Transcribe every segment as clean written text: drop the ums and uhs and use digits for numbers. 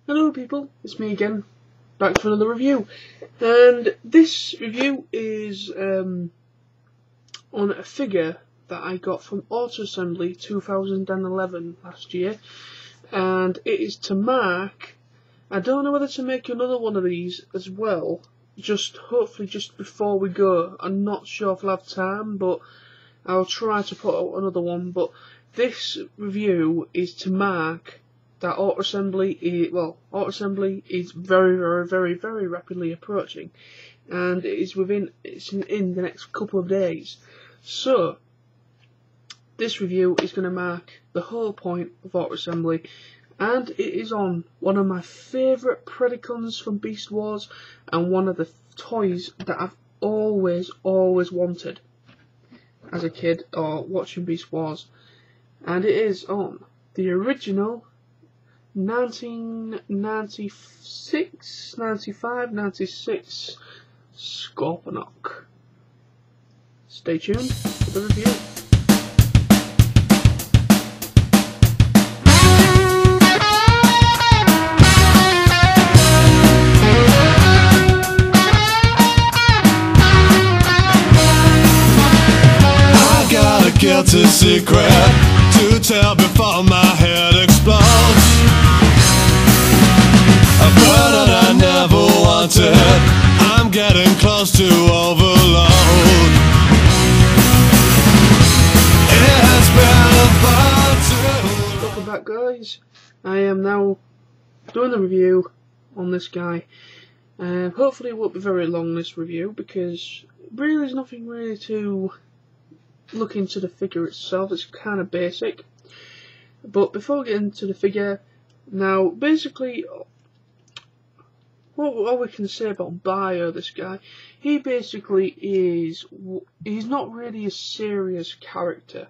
Hello people, it's me again, back for another review. And this review is on a figure that I got from Auto Assembly 2011 last year. And it is to mark, I don't know whether to make another one of these as well, hopefully just before we go. I'm not sure if I'll have time, but I'll try to put out another one. But this review is to mark that Auto Assembly is very rapidly approaching, and it's in the next couple of days. So this review is going to mark the whole point of Auto Assembly, and it is on one of my favourite Predacons from Beast Wars, and one of the toys that I've always wanted as a kid or watching Beast Wars, and it is on the original 1996, 95, 96 Scorponok. Stay tuned for the review. I got a guilty secret to tell before my head explodes. A burden I never wanted, I'm getting close to overload. It's been far too long. Welcome back, guys. I am now doing the review on this guy. Hopefully it won't be very long, this review, because really there's nothing really to look into the figure itself. It's kind of basic. But before we get into the figure, now basically what we can say about bio this guy, he basically he's not really a serious character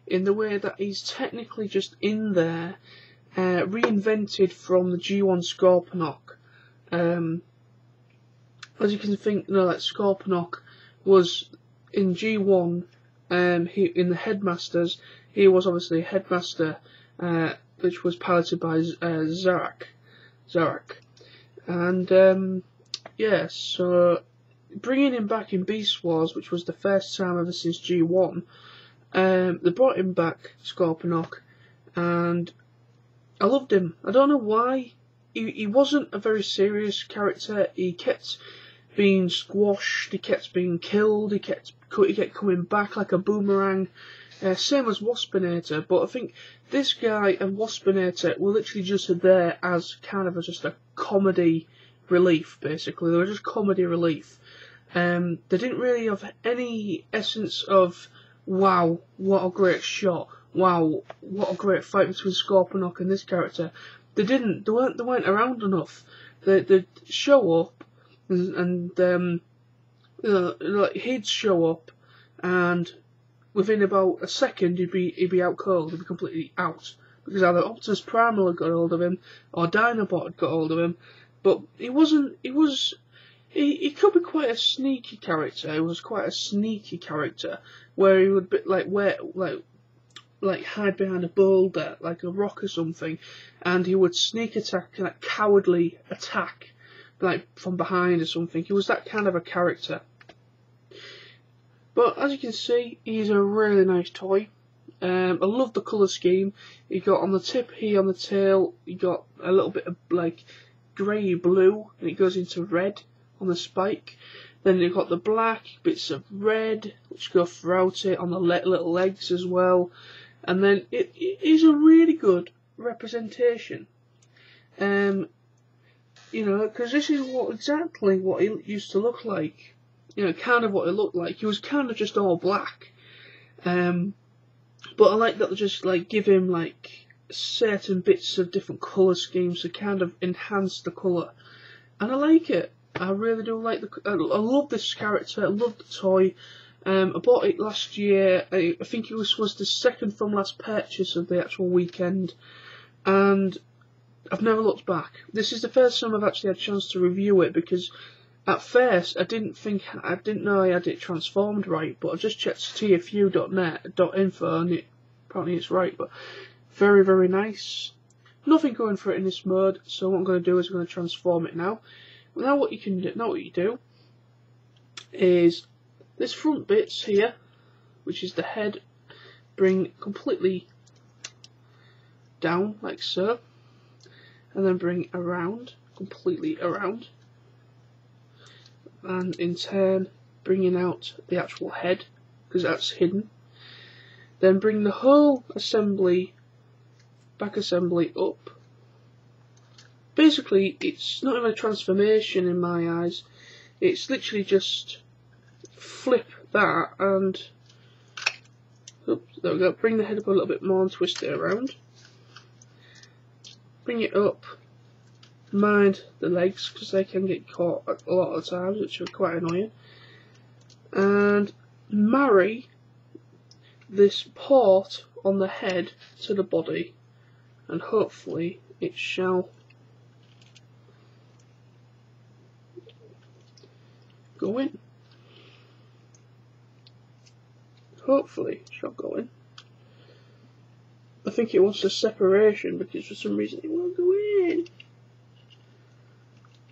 in the way that he's technically just in there, reinvented from the G1 Scorponok. As you can think, that Scorponok was in G1, he in the Headmasters, he was obviously a Headmaster, which was piloted by Zarak. And yeah, so bringing him back in Beast Wars, which was the first time ever since G1, they brought him back, Scorponok, and I loved him. I don't know why. He wasn't a very serious character. He kept being squashed, he kept being killed, he kept coming back like a boomerang. Same as Waspinator, but I think this guy and Waspinator were literally just there as kind of just a comedy relief, basically. They were just comedy relief. They didn't really have any essence of, wow, what a great shot, wow, what a great fight between Scorponok and this character. They weren't around enough. They'd show up, and like he'd show up, and within about a second he'd be out cold, he'd be completely out, because either Optimus Primal had got hold of him or Dinobot had got hold of him. But he could be quite a sneaky character. He was quite a sneaky character, where he would be like hide behind a boulder, like a rock or something, and he would sneak attack, like cowardly attack, like from behind or something. He was that kind of a character. But as you can see, he's a really nice toy. I love the colour scheme. He got on the tip here, on the tail, he got a little bit of like grey blue, and it goes into red on the spike. Then you've got the black bits of red which go throughout it on the little legs as well. And then it is a really good representation. You know, because this is exactly what he used to look like. You know, kind of what it looked like. He was kind of just all black. But I like that they just like give him like certain bits of different colour schemes to kind of enhance the colour. And I like it. I really do like I love this character. I love the toy. I bought it last year. I think it was the second from last purchase of the actual weekend, and I've never looked back. This is the first time I've actually had a chance to review it, because at first I didn't know I had it transformed right, but I just checked tfu.net.info and apparently it's right. But very nice. nothing going for it in this mode, so what I'm going to do is I'm going to transform it now. Now what you do is this front bits here, which is the head, bring completely down like so, and then bring around, completely around, and in turn bringing out the actual head, because that's hidden. Then bring the whole assembly, back assembly up. Basically, it's not even a transformation in my eyes, it's literally just flip that and, oops, there we go, bring the head up a little bit more and twist it around. Bring it up, mind the legs because they can get caught a lot of times, which are quite annoying, and marry this port on the head to the body, and hopefully it shall go in. Hopefully it shall go in. I think it wants a separation because for some reason it won't go in.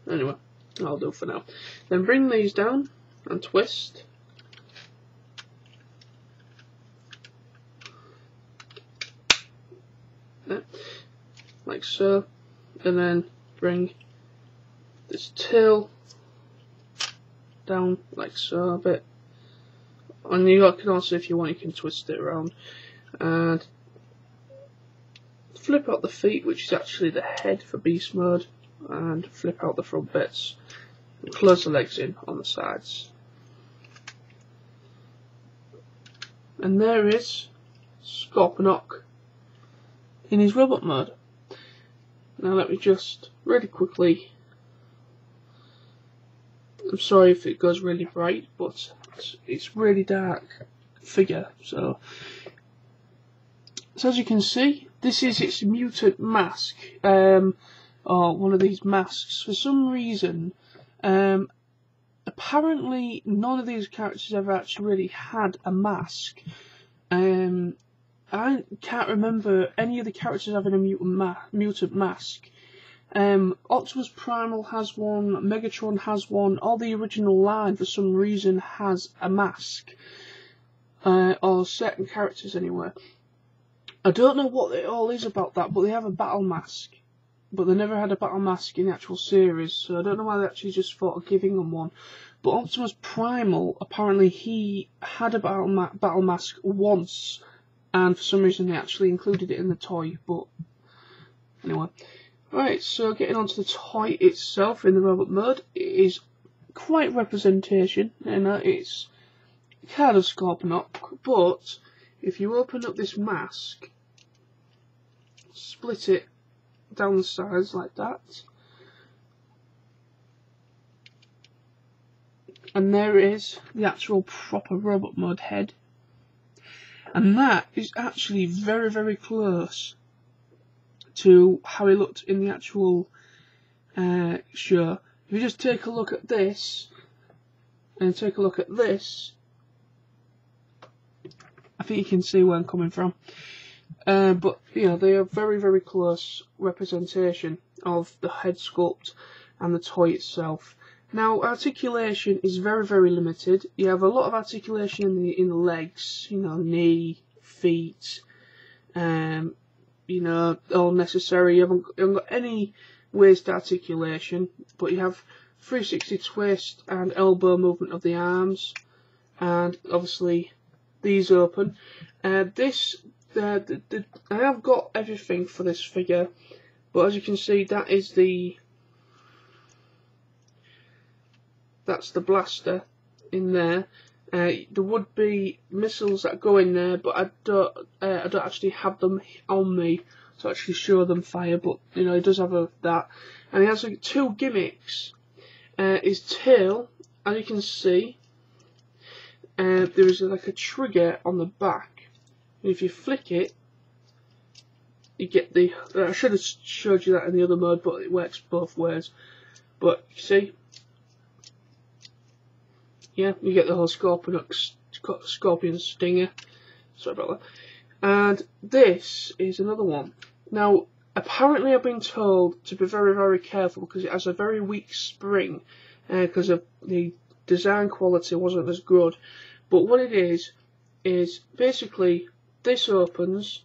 Anyway, I'll do for now. Then bring these down and twist. Yeah, like so. And then bring this tail down like so a bit. And you can also, if you want, you can twist it around. And flip out the feet, which is actually the head for beast mode, and flip out the front bits and close the legs in on the sides. And there is Scorponok in his robot mode. Now let me just really quickly, I'm sorry if it goes really bright, but it's really dark figure, so as you can see, this is its mutant mask, or one of these masks. For some reason, apparently none of these characters ever actually really had a mask. I can't remember any of the characters having a mutant mask. Optimus Primal has one, Megatron has one, all the original line for some reason has a mask. Or certain characters anyway. I don't know what it all is about that, but they have a battle mask. But they never had a battle mask in the actual series, so I don't know why they actually just thought of giving them one. But Optimus Primal, apparently he had a battle mask once, and for some reason they actually included it in the toy, but anyway. Right, so getting onto the toy itself in the robot mode, it is quite representation, and it's kind of Scorponok, but if you open up this mask, split it down the sides like that, and there is the actual proper robot mode head, and that is actually very, very close to how he looked in the actual show. If you just take a look at this and take a look at this, I think you can see where I'm coming from. But you know, they are very, very close representation of the head sculpt and the toy itself. Now, articulation is very, very limited. You have a lot of articulation in the legs, you know, knee, feet, you know, all necessary. You haven't got any waist articulation, but you have 360 twist and elbow movement of the arms, and obviously these open. I have got everything for this figure, but as you can see, that's the blaster in there. There would be missiles that go in there, but I don't actually have them on me to actually show them fire. But you know, it does have that, and it has like two gimmicks. His tail, as you can see, there is like a trigger on the back. And if you flick it, you get the. I should have showed you that in the other mode, but it works both ways. But you see, yeah, you get the whole scorpion stinger. Sorry about that. And this is another one. Now, apparently I've been told to be very, very careful because it has a very weak spring because of the design quality wasn't as good. But what it is basically this opens,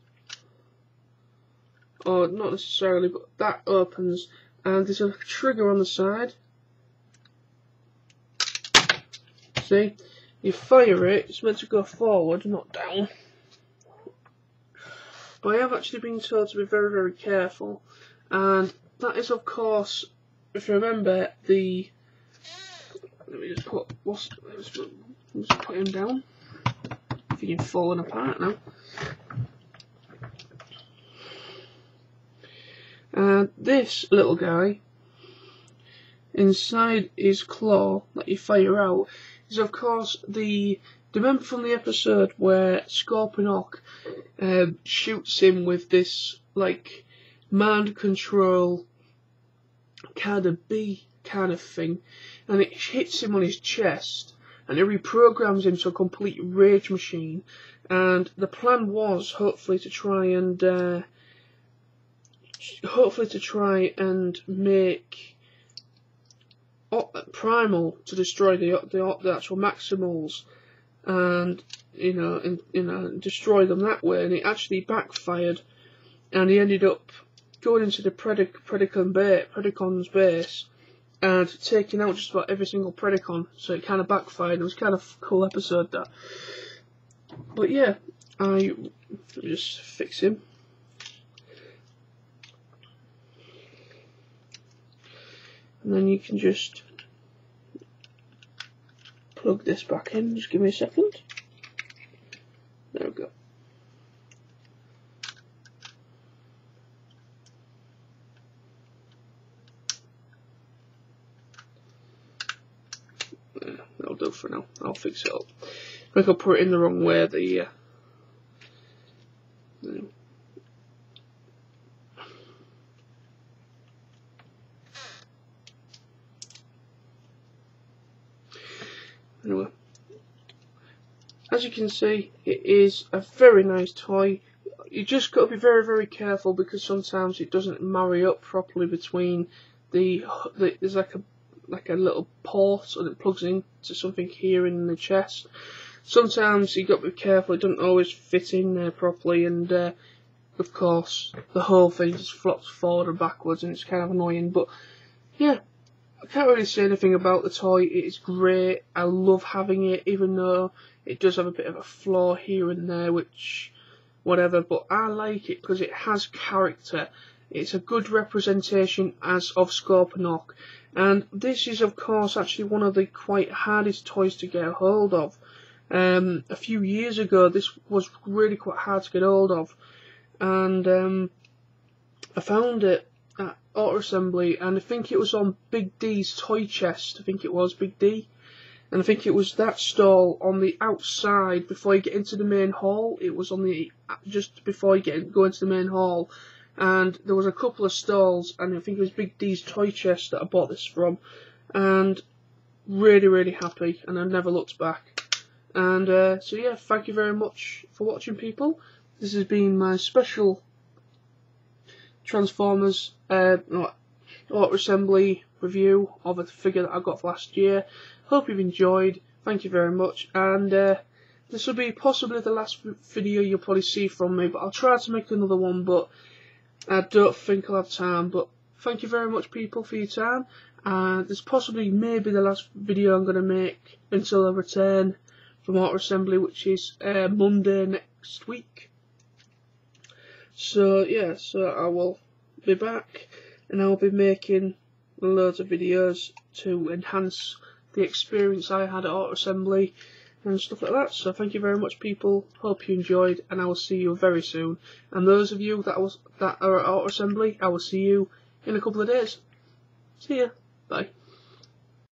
or not necessarily, but that opens, and there's a trigger on the side. See, you fire it, it's meant to go forward, not down. But I have actually been told to be very, very careful, and that is, of course, if you remember, the. Let me just put. Let's put him down. I think he's falling apart now. And this little guy, inside his claw that you fire out, is of course the. Do you remember from the episode where Scorponok shoots him with this like mind control kind of bee kind of thing, and it hits him on his chest, and it reprograms him to a complete rage machine. And the plan was hopefully to try and make Primal to destroy the actual Maximals, and destroy them that way. And it actually backfired, and he ended up going into the Predacon's base and taking out just about every single Predacon. So it kind of backfired. It was kind of a cool episode, that. But yeah, let me just fix him. And then you can just plug this back in. Just give me a second. There we go. Yeah, that'll do for now. I'll fix it up. I think I'll put it in the wrong way. Anyway, as you can see, it is a very nice toy. You just got to be very, very careful because sometimes it doesn't marry up properly between there's like a little port and it plugs into something here in the chest. Sometimes you got to be careful; it doesn't always fit in there properly, and of course the whole thing just flops forward and backwards, and it's kind of annoying. But yeah. I can't really say anything about the toy. It is great. I love having it, even though it does have a bit of a flaw here and there, which, whatever, but I like it because it has character. It's a good representation of Scorponok, and this is, of course, actually one of the quite hardest toys to get a hold of. A few years ago, this was really quite hard to get hold of, and I found it at Auto Assembly, and I think it was on Big D's toy chest. I think it was Big D, and I think it was that stall on the outside before you get into the main hall. It was on the just before you go into the main hall, and there was a couple of stalls, and I think it was Big D's toy chest that I bought this from, and really, really happy, and I've never looked back. And so yeah, thank you very much for watching, people. This has been my special Transformers Auto Assembly review of a figure that I got last year. Hope you've enjoyed. Thank you very much, and this will be possibly the last video you'll probably see from me, but I'll try to make another one, but I don't think I'll have time. But thank you very much, people, for your time, and this possibly maybe the last video I'm going to make until I return from Auto Assembly, which is Monday next week. So yeah, so I will be back, and I'll be making loads of videos to enhance the experience I had at Auto Assembly and stuff like that. So thank you very much, people. Hope you enjoyed, and I will see you very soon. And those of you that are at Auto Assembly, I will see you in a couple of days. See ya. Bye.